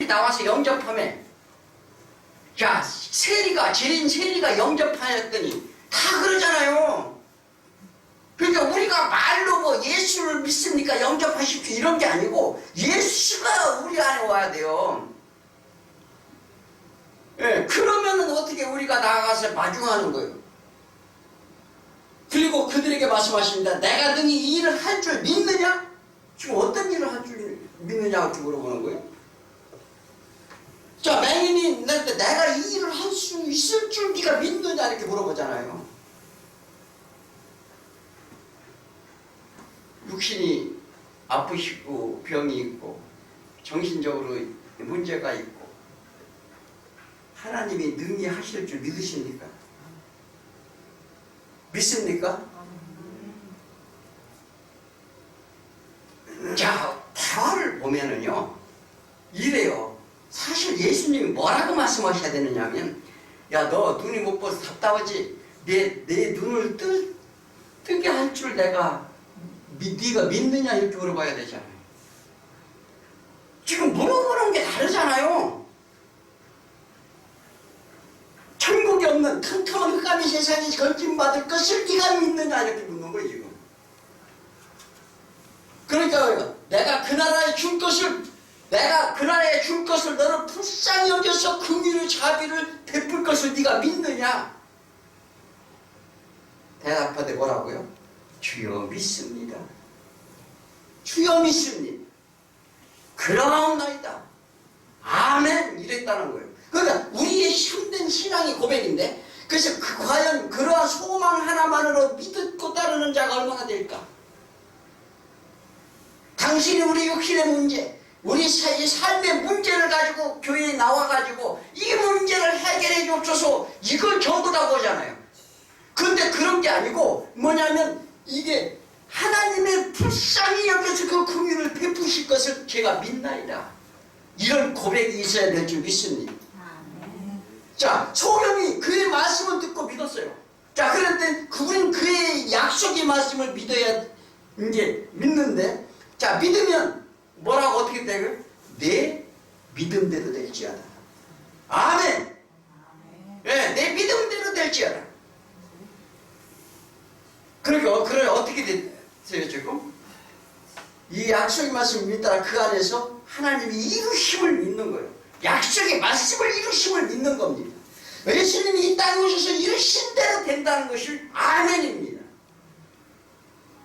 나와서 영접하면, 자, 죄인 세리가 영접하였더니 다 그러잖아요. 그러니까 우리가 말로 뭐 예수를 믿습니까? 영접하십시오. 이런 게 아니고 예수가 우리 안에 와야 돼요. 예, 그러면은 어떻게 우리가 나아가서 마중하는 거예요. 그리고 그들에게 말씀하십니다. 내가 능히 이 일을 할 줄 믿느냐? 지금 어떤 일을 할 줄 믿느냐고 물어보는 거예요. 자, 맹인이 내가 이 일을 할 수 있을 줄 네가 믿느냐 이렇게 물어보잖아요. 육신이 아프시고 병이 있고 정신적으로 문제가 있고 하나님이 능히 하실 줄 믿으십니까? 믿습니까? 자, 대화를 보면은요 이래요. 사실 예수님이 뭐라고 말씀하셔야 되느냐면, 야, 너 눈이 못 보여서 답답하지? 내 눈을 뜨게 할 줄 네가 믿느냐 이렇게 물어봐야 되잖아요. 지금 물어보는 게 다르잖아요. 천국이 없는 캄캄한 흑암의 세상에 건짐받을 것을 네가 믿느냐 이렇게 묻는 거예요 지금. 그러니까 내가 그 나라에 줄 것을 너를 불쌍히 여겨서 긍휼의 자비를 베풀 것을 네가 믿느냐? 대답하되 뭐라고요? 주여 믿습니다. 주여 믿습니다. 그러나이다. 아멘 이랬다는 거예요. 그러니까 우리의 힘든 신앙의 고백인데, 그래서 과연 그러한 소망 하나만으로 믿고 따르는 자가 얼마나 될까? 당신이 우리 육신의 문제, 우리 삶의 문제를 가지고 교회에 나와가지고 이 문제를 해결해 주옵소서 이걸 전부 다 보잖아요. 그런데 그런 게 아니고 뭐냐면 이게 하나님의 불쌍히 여겨서 그 긍휼을 베푸실 것을 제가 믿나이다. 이런 고백이 있어야 될 줄 믿습니다. 자, 소경이 그의 말씀을 듣고 믿었어요. 자, 그런데 그분은 그의 약속의 말씀을 믿어야 이제 믿는데, 자, 믿으면 뭐라고 어떻게 돼요? 내 믿음대로 될지어다. 아멘. 네, 내 믿음대로 될지어다. 그러니까 어떻게 됐어요 지금? 이 약속의 말씀을 믿다가 그 안에서 하나님이 이루심을 믿는 거예요. 약속의 말씀을 이루심을 믿는 겁니다. 예수님이 이 땅에 오셔서 이루신 대로 된다는 것이 아멘입니다.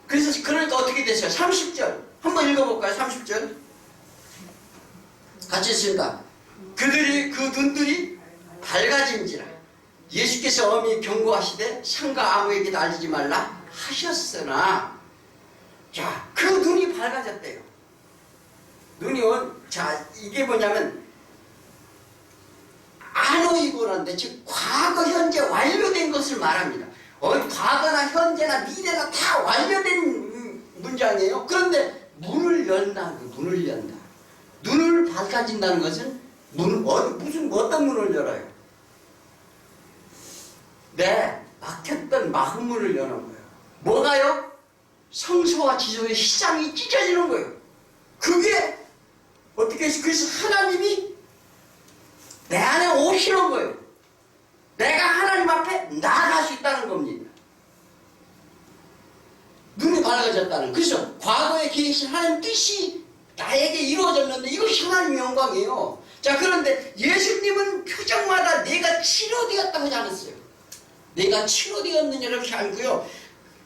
그래서 그러니까 어떻게 됐어요? 30절 한번 읽어볼까요? 30절 같이 읽습니다. 그 눈들이 밝아진지라 예수께서 엄히 경고하시되 상가 아무에게도 알리지 말라 하셨으나, 자, 그 눈이 밝아졌대요. 자, 이게 뭐냐면 안오이고란데, 즉 과거 현재 완료된 것을 말합니다. 과거나 현재나 미래나 다 완료된 문장이에요. 그런데 문을 연다. 눈을 밝아진다는 것은 어떤 문을 열어요? 네, 막혔던 마음문을 여는 거예요. 뭐가요? 성소와 지소의 시장이 찢어지는 거예요. 그게 어떻게 해서, 그래서 하나님이 내 안에 오시는 거예요. 내가 하나님 앞에 나아갈 수 있다는 겁니다. 눈이 밝아졌다는. 그래서 과거에 계신 하나님 뜻이 나에게 이루어졌는데 이것이 하나님의 영광이에요. 자, 그런데 예수님은 표정마다 내가 치료되었다고 하지 않았어요. 내가 치료되었느냐 이렇게 알고요.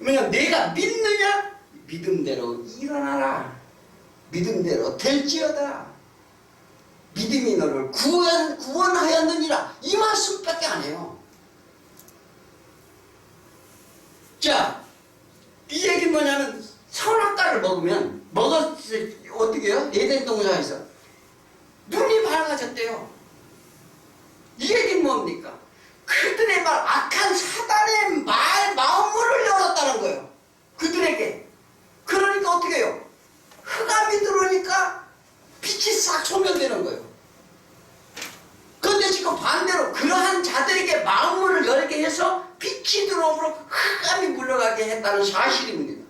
왜냐면 내가 믿느냐? 믿음대로 일어나라. 믿음대로 될지어다. 믿음이 너를 구원하였느니라. 이 말씀밖에 안 해요. 자, 이 얘기는 뭐냐면 선악과를 어떻게 해요? 에덴 동산에서 눈이 밝아졌대요. 이 얘기는 뭡니까? 그들의 악한 사단의 마음문을 열었다는 거예요. 그들에게. 그러니까 어떻게 해요? 흑암이 들어오니까 빛이 싹 소멸되는 거예요. 그런데 지금 반대로 그러한 자들에게 마음문을 열게 해서 빛이 들어오므로 흑암이 물러가게 했다는 사실입니다.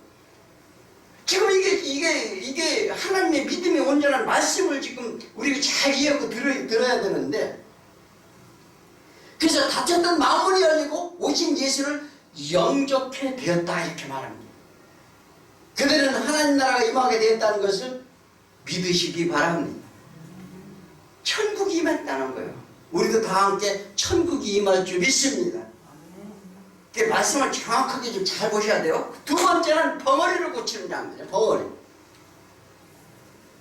지금 이게 하나님의 믿음의 온전한 말씀을 지금 우리가 잘 이해하고 들어야 되는데, 그래서 닫혔던 마음문이 열리고 오신 예수를 영접해 되었다 이렇게 말합니다. 그들은 하나님 나라가 임하게 되었다는 것을 믿으시기 바랍니다. 천국이 임했다는 거예요. 우리도 다 함께 천국이 임할 줄 믿습니다. 그 말씀을 정확하게 좀 잘 보셔야 돼요. 두 번째는 벙어리를 고치는 장면이에요. 벙어리.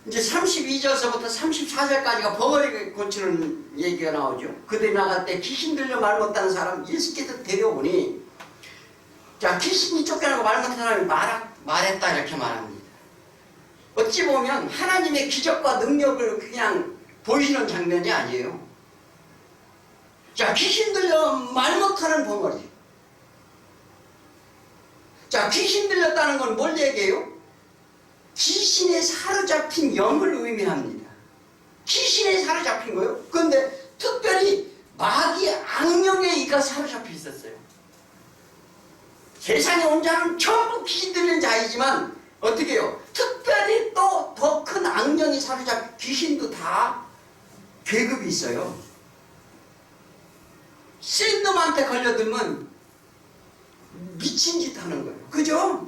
이제 32절서부터 34절까지가 벙어리 고치는 얘기가 나오죠. 그들이 나갈 때 귀신 들려 말 못하는 사람 예수께서 데려오니, 자, 귀신이 쫓겨나고 말 못하는 사람이 말했다 이렇게 말합니다. 어찌 보면 하나님의 기적과 능력을 그냥 보이시는 장면이 아니에요. 자, 귀신 들려 말 못하는 벙어리. 자, 귀신 들렸다는 건 뭘 얘기해요? 귀신에 사로잡힌 영을 의미합니다. 귀신에 사로잡힌 거예요. 그런데 특별히 마귀 악령에 이가 사로잡혀 있었어요. 세상에 온 자는 전부 귀신 들린 자이지만 어떻게 해요? 특별히 또 더 큰 악령이 사로잡힌 귀신도 다 계급이 있어요. 센 놈한테 걸려들면 미친 짓 하는 거예요. 그죠?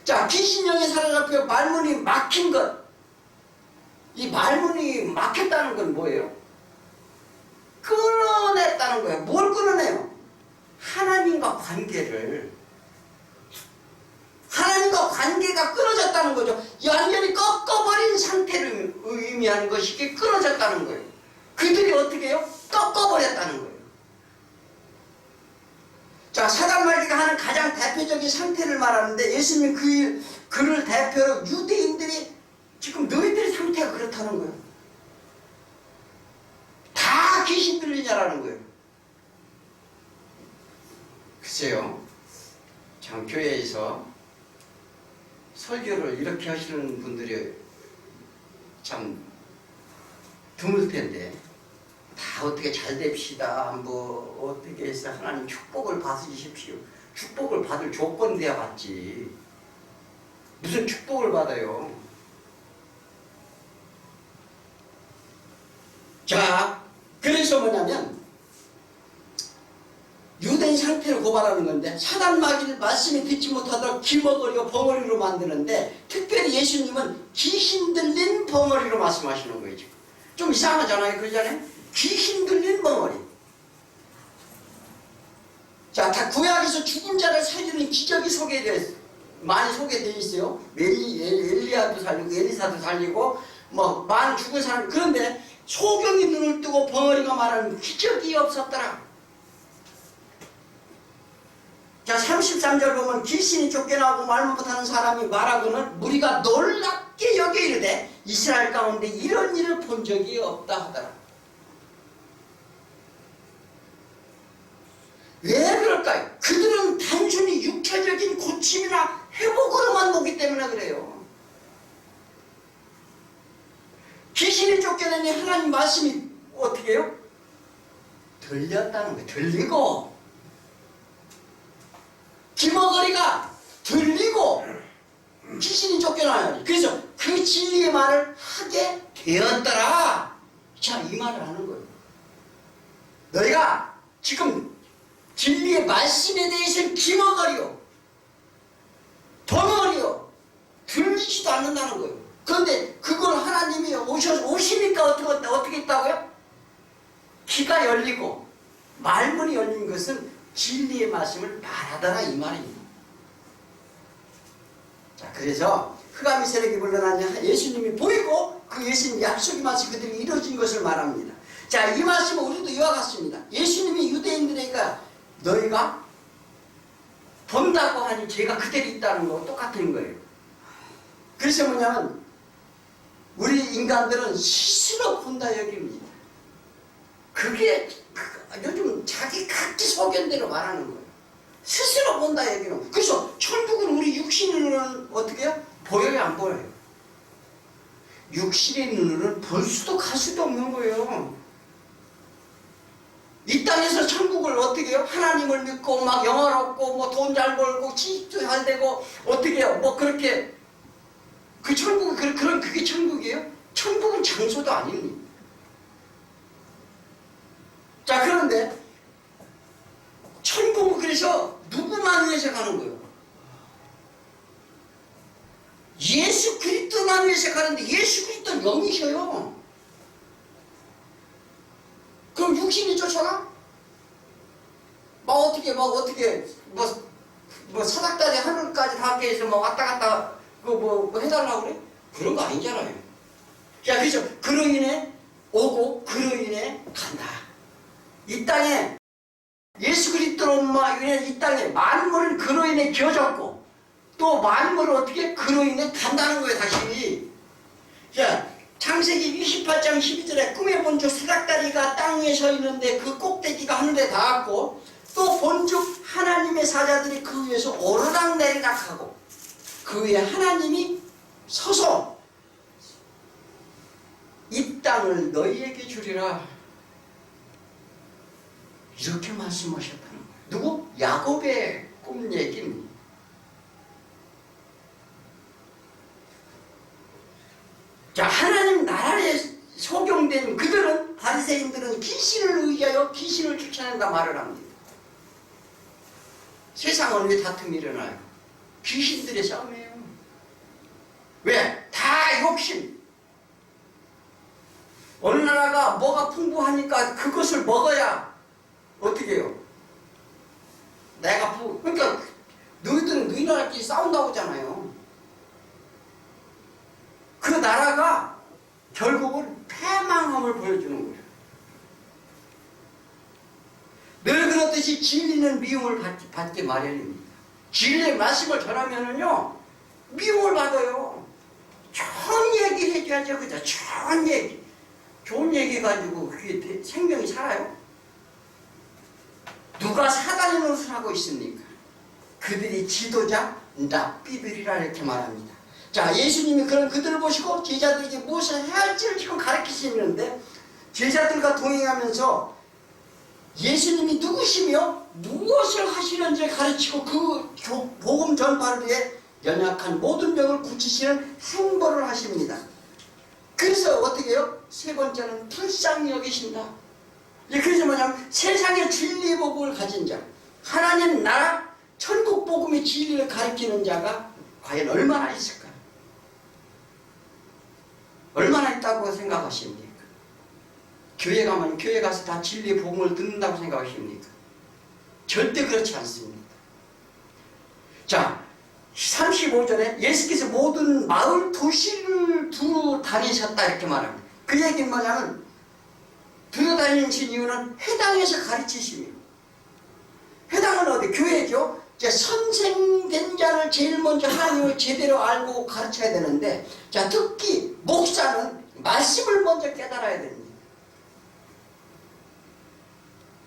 자, 귀신령에 사로잡혀 말문이 막힌 것. 이 말문이 막혔다는 건 뭐예요? 끊어냈다는 거예요. 뭘 끊어내요? 하나님과 관계를. 하나님과 관계가 끊어졌다는 거죠. 완전히 꺾어버린 상태를 의미하는 것이 이게 끊어졌다는 거예요. 그들이 어떻게 해요? 꺾어버렸다는 거예요. 자, 사단마귀가 하는 가장 대표적인 상태를 말하는데, 예수님이 그를 대표로 유대인들이 지금 너희들의 상태가 그렇다는 거예요. 다 귀신 들린 자라는 거예요. 글쎄요, 참 교회에서 설교를 이렇게 하시는 분들이 참 드물 텐데, 다 어떻게 잘 됩시다, 뭐 어떻게 해서 하나님 축복을 받으십시오. 축복을 받을 조건 돼야 받지. 무슨 축복을 받아요? 자, 그래서 뭐냐면 유대인 상태를 고발하는 건데, 사단 마귀를 말씀이 듣지 못하도록 기머거리고 벙어리로 만드는데, 특별히 예수님은 귀신 들린 벙어리로 말씀하시는 거예요. 지금 좀 이상하잖아요. 그러잖아요. 귀신 들린 벙어리. 자, 다 구약에서 죽은 자를 살리는 기적이 많이 소개되어 있어요. 엘리야도 살리고 엘리사도 살리고 뭐 많은 죽은 사람. 그런데 소경이 눈을 뜨고 벙어리가 말하는 기적이 없었더라. 자, 33절 보면 귀신이 쫓겨나고 말 못하는 사람이 말하고는 무리가 놀랍게 여겨 이르되 이스라엘 가운데 이런 일을 본 적이 없다 하더라. 왜 그럴까요? 그들은 단순히 육체적인 고침이나 회복으로만 보기 때문에 그래요. 귀신이 쫓겨내니 하나님 말씀이 어떻게 해요? 들렸다는 거예요. 들리고, 기머거리가 들리고 귀신이 쫓겨나야지. 그래서 그 진리의 말을 하게 되었더라. 자, 이 말을 하는 거예요. 너희가 지금 진리의 말씀에 대해서는 기머거리요, 덩어리요, 들리지도 않는다는 거예요. 그런데 그걸 하나님이 오시니까 어떻게 있다고요? 귀가 열리고 말문이 열린 것은 진리의 말씀을 말하더라 이 말입니다. 자, 그래서 흑암이 세력이 물러나니 예수님이 보이고 그 예수님 약속의 말씀이 그들이 이루어진 것을 말합니다. 자, 이 말씀은 우리도 이와 같습니다. 예수님이 유대인들에게 너희가 본다고 하니 죄가 그대로 있다는 거와 똑같은 거예요. 그래서 뭐냐면 우리 인간들은 스스로 본다 여깁니다. 그게 요즘 자기 각기 소견대로 말하는 거예요. 스스로 본다 여기는 거예요. 그래서 천국은 우리 육신의 눈은 어떻게 해요? 보여요, 안 보여요? 육신의 눈으로는 볼 수도 갈 수도 없는 거예요. 이 땅에서 천국을 어떻게 해요? 하나님을 믿고 막 영화롭고 뭐 돈 잘 벌고 지식도 잘 되고 어떻게 해요? 뭐 그렇게 그 천국 그게 천국이에요? 천국은 장소도 아닙니다. 자, 그런데 천국은 그래서 누구만 위해서 가는 거예요? 예수 그리스도만 위해서 가는데 예수 그리스도는 영이셔요. 그럼 육신이 쫓아가? 뭐 사닥다리 하늘까지 닿게 해서 뭐 왔다 갔다 뭐 해달라고 그래? 그런 거 아니잖아요. 자, 그래서 그로 인해 오고 그로 인해 간다. 이 땅에 예수 그리스도로 인해 이 땅에 만물은 그로 인해 지어졌고 또 만물을 어떻게 그로 인해 간다는 거예요. 다시. 자, 창세기 28장 12절에 꿈에 본즉 사닥다리가 땅 위에 서 있는데 그 꼭대기가 하늘에 닿았고 또 본즉 하나님의 사자들이 그 위에서 오르락 내리락 하고 그 위에 하나님이 서서 이 땅을 너희에게 주리라 이렇게 말씀하셨다는 거예요. 누구? 야곱의 꿈 얘기입니다. 자, 하나님 나라에 소경된 그들은 바리새인들은 귀신을 의지하여 귀신을 쫓아낸다 말을 합니다. 세상은 왜 다툼이 일어나요? 귀신들의 싸움이에요. 왜? 다 욕심. 어느 나라가 뭐가 풍부하니까 그것을 먹어야 어떻게 해요? 그러니까 너희들은 너희 나라끼리 싸운다고 하잖아요. 그 나라가 결국은 패망함을 보여주는 거예요. 늘 그렇듯이 진리는 미움을 받기 마련입니다. 진리의 말씀을 전하면은요, 미움을 받아요. 좋은 얘기를 해줘야죠. 그죠? 좋은 얘기. 좋은 얘기 가지고 그게 생명이 살아요? 누가 사단의 노릇을 하고 있습니까? 그들이 지도자 납비들이라 이렇게 말합니다. 자, 예수님이 그런 그들을 보시고 제자들에게 무엇을 해야 할지를 지금 가르치시는데 제자들과 동행하면서 예수님이 누구시며 무엇을 하시는지 가르치고 그 복음 전파를 위해 연약한 모든 병을 고치시는 행보를 하십니다. 그래서 어떻게 해요? 세 번째는 불쌍히 여기신다. 그래서 뭐냐면 세상의 진리 복음을 가진 자, 하나님 나라 천국 복음의 진리를 가르치는 자가 과연 얼마나 있을까? 얼마나 있다고 생각하십니까? 교회 가면 교회 가서 다 진리의 복음을 듣는다고 생각하십니까? 절대 그렇지 않습니다. 자, 35절에 예수께서 모든 마을 도시를 두루 다니셨다 이렇게 말합니다. 그 얘기는 뭐냐면 두루 다니신 이유는 회당에서 가르치십니다. 회당은 어디? 교회죠. 선생된 자를 제일 먼저 하나님을 제대로 알고 가르쳐야 되는데, 자, 특히 목사는 말씀을 먼저 깨달아야 됩니다.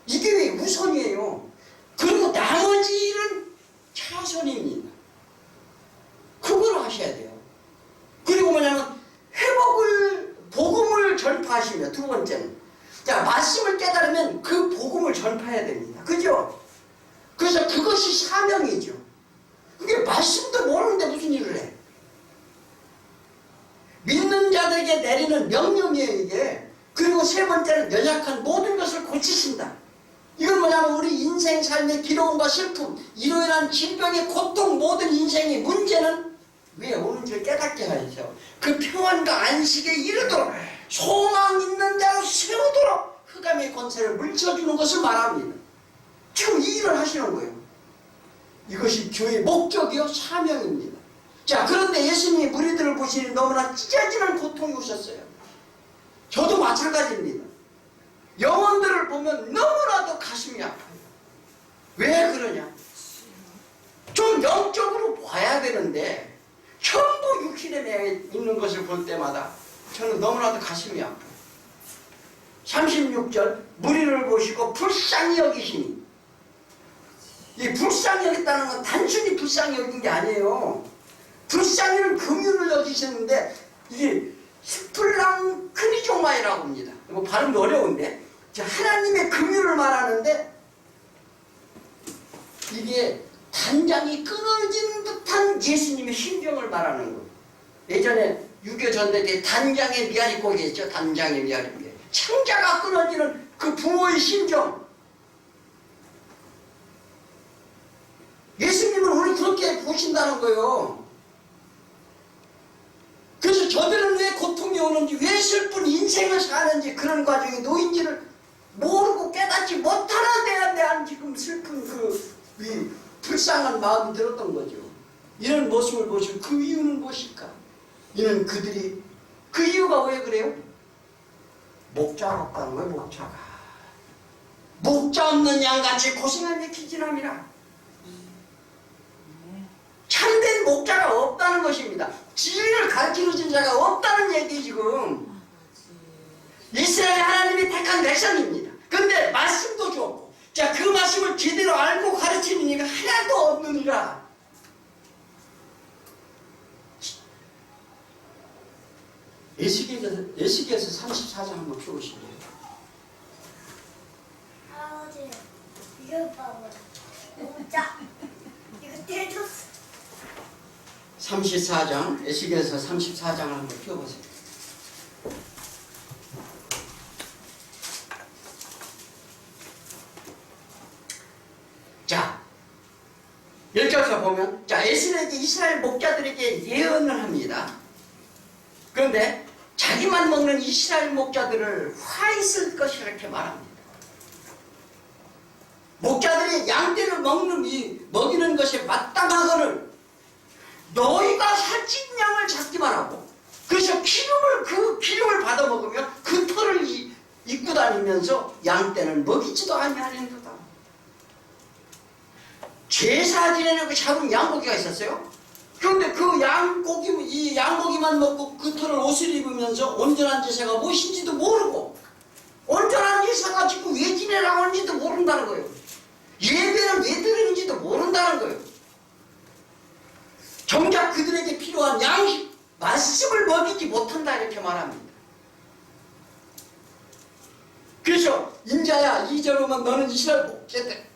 이게 우선이에요. 그리고 나머지는 차선입니다. 그걸 하셔야 돼요. 그리고 뭐냐면 복음을 전파하시며, 두 번째는 자, 말씀을 깨달으면 그 복음을 전파해야 됩니다. 그죠? 그래서 그것이 사명이죠. 그게 말씀도 모르는데 무슨 일을 해? 믿는 자들에게 내리는 명령이에요, 이게. 그리고 세 번째는 연약한 모든 것을 고치신다. 이건 뭐냐면 우리 인생 삶의 기로움과 슬픔, 이로 인한 질병의 고통, 모든 인생의 문제는 왜 오는지를 깨닫게 하셔서 그 평안과 안식에 이르도록 소망 있는 자로 세우도록 흑암의 권세를 물쳐주는 것을 말합니다. 지금 이 일을 하시는 거예요. 이것이 교회의 목적이요 사명입니다. 자, 그런데 예수님이 무리들을 보시니 너무나 찢어지는 고통이 오셨어요. 저도 마찬가지입니다. 영혼들을 보면 너무나도 가슴이 아파요. 왜 그러냐? 좀 영적으로 봐야 되는데 전부 육신에 있는 것을 볼 때마다 저는 너무나도 가슴이 아파요. 36절 무리를 보시고 불쌍히 여기시니, 이 불쌍히 여겼다는 건 단순히 불쌍히 여긴 게 아니에요. 불쌍히는 긍휼을 여기셨는데 이게 스플랑크니조마이라고 합니다. 뭐 발음도 어려운데 자, 하나님의 긍휼을 말하는데 이게 단장이 끊어지는 듯한 예수님의 심정을 말하는 거예요. 예전에 유교 전대 때 단장의 미아리 고기 있죠. 단장의 미아리 고기. 창자가 끊어지는 그 부모의 심정. 예수님은 우리 그렇게 보신다는 거예요. 그래서 저들은 왜 고통이 오는지, 왜 슬픈 인생을 사는지, 그런 과정에 놓인지를 모르고 깨닫지 못하는 데에 대한 지금 슬픈 이 불쌍한 마음이 들었던 거죠. 이런 모습을 보시고 그 이유는 무엇일까? 이는 그들이, 그 이유가 왜 그래요? 목자가 없다는 거예요. 목자가. 목자 없는 양같이 고생하며 기진함이라. 참된 목자가 없다는 것입니다. 진리를 가르치는 자가 없다는 얘기 지금. 이스라엘 하나님이 택한 백성입니다. 근데 말씀도 좋고, 자, 그 말씀을 제대로 알고 가르치는 이가 하나도 없느니라. 에스겔서 34장 한번 펴보시죠. 아버지, 이거 봐봐. 진짜 이거 떼줬어. 34장, 에스겔서 34장을 한번 펴보세요. 자, 1절에서 보면, 자, 에스겔에게 이스라엘 목자들에게 예언을 합니다. 그런데 자기만 먹는 이스라엘 목자들을 화 있을 것이라 이렇게 말합니다. 목자들이 양떼를 먹이는 것에 마땅하거늘 너희가 살찐 양을 잡기만 하고, 그래서 그 기름을 받아 먹으면 그 털을 입고 다니면서 양떼는 먹이지도 아니하는도다. 제사 지내려고 잡은 양고기가 있었어요. 그런데 그 이 양고기만 먹고 그 털을 옷을 입으면서 온전한 제사가 무엇인지도 모르고, 온전한 제사가 지금 왜 지내라고 하는지도 모른다는 거예요. 예배는 왜 드리는지도 모른다는 거예요. 정작 그들에게 필요한 양식, 말씀을 먹이지 못한다 이렇게 말합니다. 그래서 인자야, 2절 오면 너는 이스라엘 목자들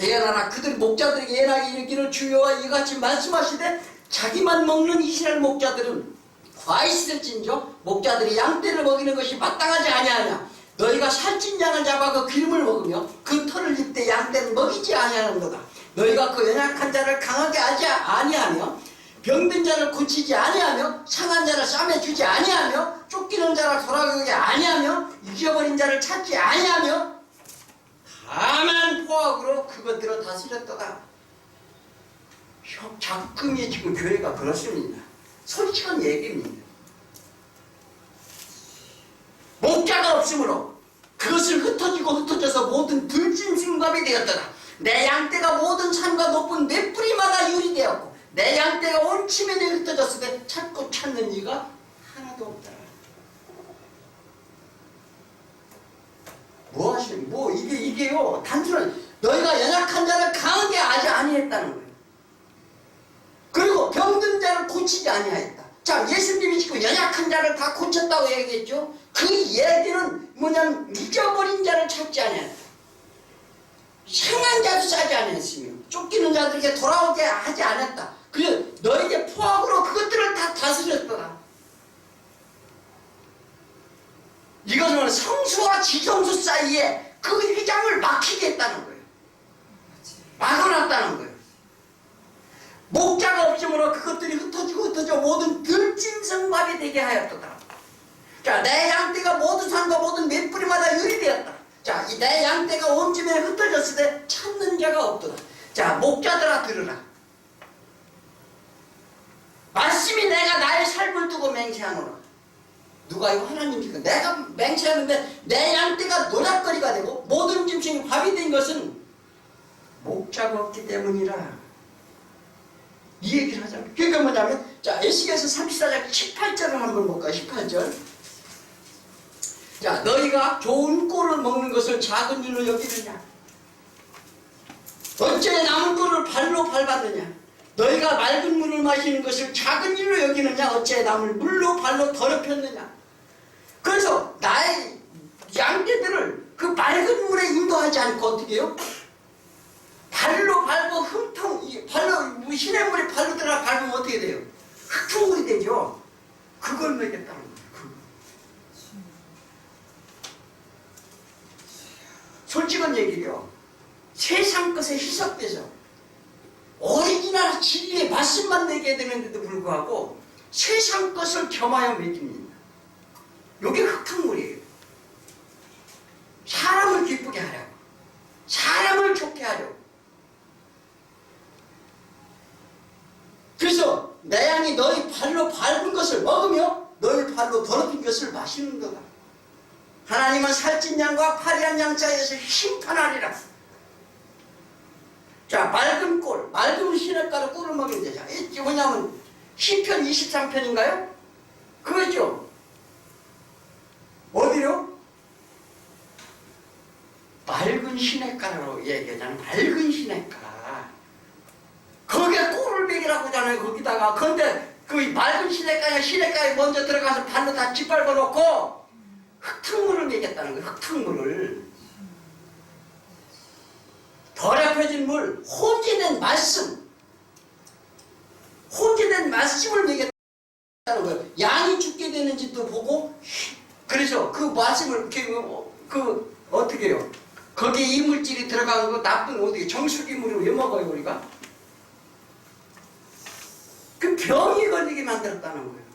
예언하라. 그들 목자들에게 예언하게 이르기를 주여와 이같이 말씀하시되 자기만 먹는 이스라엘 목자들은 과있을진저 목자들이 양떼를 먹이는 것이 마땅하지 아니하냐. 너희가 살찐 양을 잡아 그 기름을 먹으며 그 털을 입되 양떼는 먹이지 아니하는도다. 너희가 그 연약한 자를 강하게 하지 아니하며 병든 자를 고치지 아니하며 상한 자를 싸매주지 아니하며 쫓기는 자를 돌아가게 아니하며 잊어버린 자를 찾지 아니하며 다만 포악으로 그것들을 다스렸도다. 작금이 지금 교회가 그렇습니다. 솔직한 얘기입니다. 목자가 없으므로 그것을 흩어져서 모든 들짐승밥이 되었더라. 내 양떼가 모든 산과 높은 몇 뿌리마다 유리되었고 내 양떼가 온 치면에 흩어졌을 때 찾고 찾는 이가 하나도 없더라. 이게요 단순한 너희가 연약한 자를 강하게 하지 아니했다는 거예요. 그리고 병든 자를 고치지 아니하였다. 자, 예수님이 지금 연약한 자를 다 고쳤다고 얘기했죠. 그 얘기는 뭐냐면 잊어버린 자를 찾지 아니했다. 상한 자도 싸지 않았으며 쫓기는 자들에게 돌아오게 하지 않았다. 그래서 너에게 포악으로 그것들을 다 다스렸더라. 이것은 성수와 지성수 사이에 그 회장을 막히게 했다는 거예요. 막아놨다는 거예요. 목자가 없으므로 그것들이 흩어져 모든 들짐승밥이 되게 하였도다. 자, 내 양떼가 모든 산과 모든 몇 뿌리마다 유리되었다. 자, 내 양떼가 온 집에 흩어졌을 때 찾는 자가 없도다. 자, 목자들아 들으라. 말씀이 내가 나의 삶을 두고 맹세하노라. 누가 이거 하나님이니까 내가 맹세하는데 내 양떼가 노략거리가 되고 모든 짐승이 밥이 된 것은 목자가 없기 때문이라. 이 얘기를 하잖아요. 그러니까 뭐냐면, 자, 에스겔서 34장 18절을 한번 볼까요? 18절. 자, 너희가 좋은 꼴을 먹는 것을 작은 일로 여기느냐? 어째 남은 꼴을 발로 밟았느냐? 너희가 맑은 물을 마시는 것을 작은 일로 여기느냐? 어째 남을 물로 발로 더럽혔느냐? 그래서 나의 양떼들을 그 맑은 물에 인도하지 않고 어떻게 해요? 발로 밟고 발로 시냇물에 발로 들어가 밟으면 어떻게 돼요? 흙탕물이 되죠. 그걸 먹였다는 거예요. 그거. 솔직한 얘기요. 세상 것에 희석돼서 오리지널 진리의 말씀만 먹여야 되는데도 불구하고 세상 것을 겸하여 먹입니다. 이게 흙탕물이에요. 사람을 기쁘게 하려고, 사람을 좋게 하려고. 그래서 내 양이 너희 발로 밟은 것을 먹으며 너희 발로 더럽힌 것을 마시는 거다. 하나님은 살찐 양과 파리한 양 사이에서 심판하리라. 자, 맑은 꼴, 맑은 시냇가로 꿀을 먹이면 되죠. 이게 뭐냐면 시편 23편인가요? 그거죠. 어디로? 맑은 시냇가로 얘기하잖아요. 맑은 시냇가. 거기에 꿀을 먹이라고 하잖아요. 거기다가. 근데 그 맑은 시냇가에 먼저 들어가서 발로 다 짓밟아 놓고 흙탕물을 먹였다는 거예요. 흙탕물을. 더럽혀진 물, 혼재된 말씀. 혼재된 말씀을 먹였다는 거예요. 양이 죽게 되는지도 보고, 그래서 그 말씀을, 어떻게 해요? 거기에 이물질이 들어가는 거 나쁜 어떻게 정수기물을 왜 먹어요, 우리가? 그 병이 걸리게 만들었다는 거예요.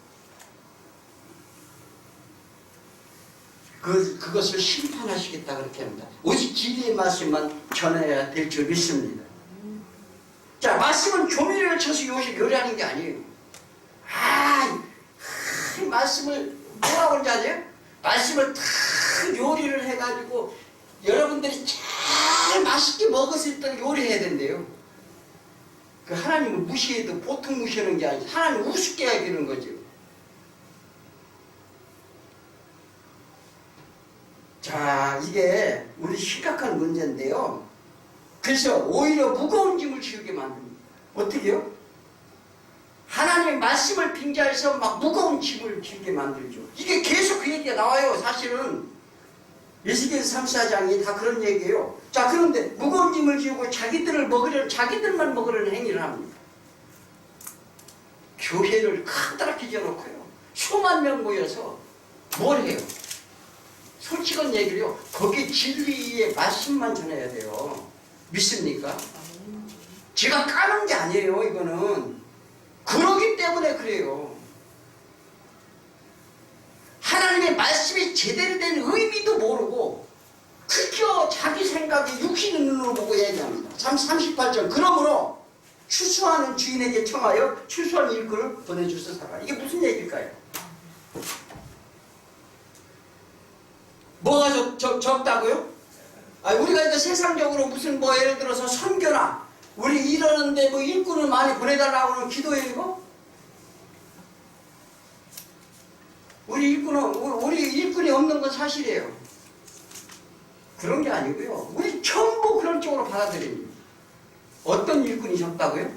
그것을 심판하시겠다 그렇게 합니다. 오직 진리의 말씀만 전해야 될 줄 믿습니다. 자, 말씀은 조미료를 쳐서 요리하는 게 아니에요. 이 말씀을 뭐라고 그러는지 아세요? 말씀을 다 요리를 해가지고 여러분들이 잘 맛있게 먹을 수 있도록 요리해야 된대요. 그 하나님을 무시해도 보통 무시하는 게 아니고 하나님 우습게 여기는 거죠. 자, 이게 우리 심각한 문제인데요. 그래서 오히려 무거운 짐을 지우게 만듭니다. 어떻게요? 하나님의 말씀을 빙자해서 막 무거운 짐을 지우게 만들죠. 이게 계속 그 얘기가 나와요. 사실은 에스겔서 3, 4장이 다 그런 얘기예요. 자, 그런데 무거운 짐을 지우고 자기들만 먹으려는 행위를 합니다. 교회를 커다랗게 지어놓고요. 수만 명 모여서 뭘 해요? 솔직한 얘기를요. 거기 진리의 말씀만 전해야 돼요. 믿습니까? 제가 까는 게 아니에요. 이거는 그러기 때문에 그래요. 하나님의 말씀이 제대로 된 의미도 모르고 그저 자기 생각에 육신의 눈으로 보고 얘기합니다. 38절. 그러므로 추수하는 주인에게 청하여 추수한 일꾼을 보내주소서라. 이게 무슨 얘기일까요? 뭐가 적다고요? 우리가 이제 세상적으로 무슨 예를 들어서 선교나 우리 이러는데 일꾼을 많이 보내달라고 하는 기도예요, 이거? 우리 일꾼이 없는 건 사실이에요. 그런 게 아니고요. 우리 전부 그런 쪽으로 받아들입니다. 어떤 일꾼이 적다고요?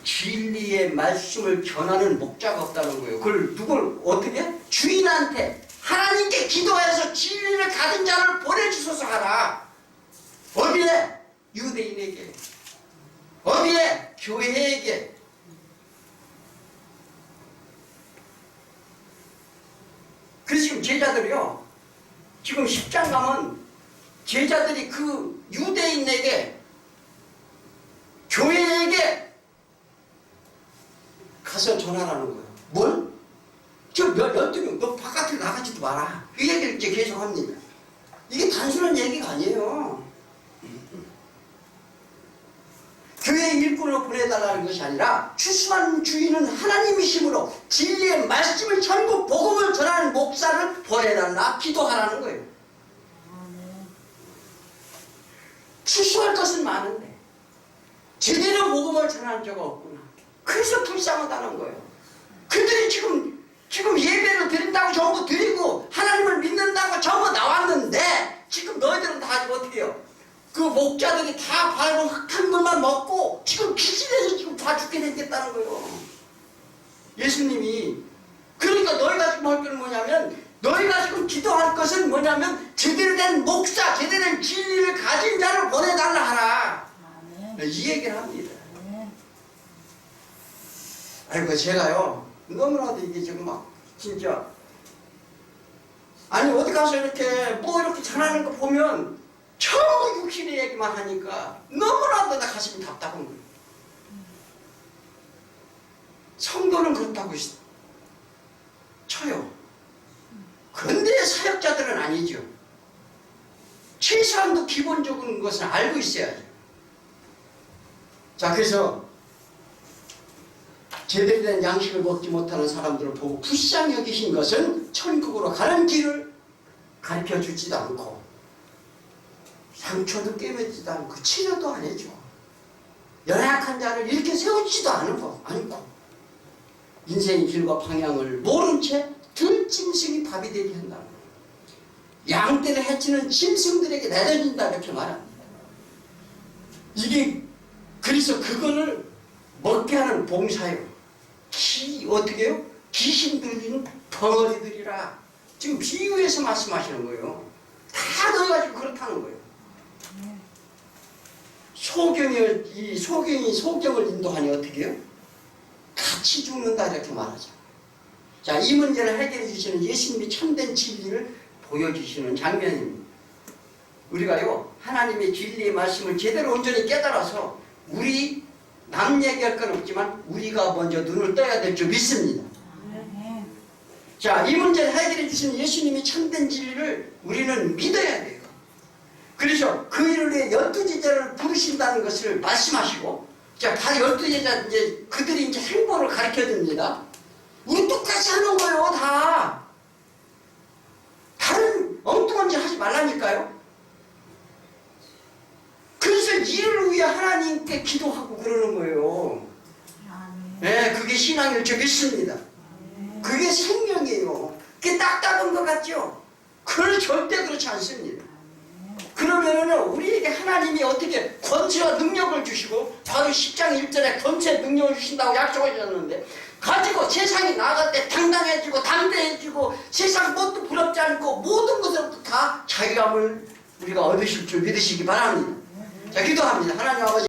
진리의 말씀을 전하는 목자가 없다는 거예요. 그걸 누굴 어떻게? 주인한테 하나님께 기도해서 진리를 가진 자를 보내주소서 하라. 어디에? 유대인에게. 어디에? 교회에게. 그래서 지금 제자들이요. 지금 10장 가면 제자들이 그 유대인에게 교회에게 가서 전하라는 거예요. 뭘? 저 12명 너 바깥에 나가지도 마라. 그 얘기를 이제 계속 합니다. 이게 단순한 얘기가 아니에요. 교회 일꾼으로 보내달라는 것이 아니라 추수한 주인은 하나님이시므로 진리의 말씀을 전부 복음을 전하는 목사를 보내달라 기도하라는 거예요. 추수할 것은 많은데 제대로 복음을 전하는 자가 없구나. 그래서 불쌍하다는 거예요. 그들이 지금 예배를 드린다고 전부 드리고 하나님을 믿는다고 전부 나왔는데 지금 너희들은 다 어떻게 해요? 그 목자들이 다 밟은 흙탕물만 먹고 지금 기질에서 지금 다 죽게 생겼다는 거예요. 예수님이. 그러니까 너희가 지금 할 건 뭐냐면 너희가 지금 기도할 것은 뭐냐면 제대로 된 목사, 제대로 된 진리를 가진 자를 보내달라 하라. 이 얘기를 합니다. 아이고 제가요 너무나도 이게 지금 막 진짜 아니 어디 가서 이렇게 뭐 이렇게 전하는 거 보면 전부 육신의 얘기만 하니까 너무나도 나 가슴이 답답한 거예요. 성도는 그렇다고 쳐요. 그런데 사역자들은 아니죠. 최소한도 기본적인 것은 알고 있어야죠. 자, 그래서 제대로 된 양식을 먹지 못하는 사람들을 보고 불쌍히 여기신 것은 천국으로 가는 길을 가르쳐 주지도 않고 상처도 꿰매지도 않고 치료도 안 해줘. 연약한 자를 이렇게 세우지도 않고 인생의 길과 방향을 모른 채 들짐승이 밥이 되게 한다는 거예요. 양떼를 해치는 짐승들에게 내려진다 이렇게 말합니다. 이게 그래서 그거를 먹게 하는 봉사요. 어떻게 해요? 귀신 들리는 덩어리들이라 지금 비유해서 말씀하시는 거예요. 다 넣어가지고 그렇다는 거예요. 소경을 인도하니 어떻게 해요? 같이 죽는다 이렇게 말하죠. 자, 이 문제를 해결해 주시는 예수님이 참된 진리를 보여주시는 장면입니다. 우리가요 하나님의 진리의 말씀을 제대로 온전히 깨달아서 우리 남 얘기할 건 없지만 우리가 먼저 눈을 떠야 될 줄 믿습니다. 자, 이 문제를 해결해 주시는 예수님이 참된 진리를 우리는 믿어야 돼요. 그래서 그 일을 위해 12제자를 부르신다는 것을 말씀하시고, 자, 다 12제자 이제 그들이 이제 행보를 가르쳐 줍니다. 우리 똑같이 하는 거예요, 다. 다른 엉뚱한 짓 하지 말라니까요. 그래서 이를 위해 하나님께 기도하고 그러는 거예요. 네, 그게 신앙일 줄 믿습니다. 그게 생명이에요. 그게 딱딱한 것 같죠? 그걸 절대 그렇지 않습니다. 그러면은 우리에게 하나님이 어떻게 권세와 능력을 주시고 바로 10장 1절에 권세 능력을 주신다고 약속하셨는데 가지고 세상에 나갈 때 당당해지고 담대해지고 세상 뭣도 부럽지 않고 모든 것으로부터 다 자유함을 우리가 얻으실 줄 믿으시기 바랍니다. 자, 기도합니다. 하나님 아버지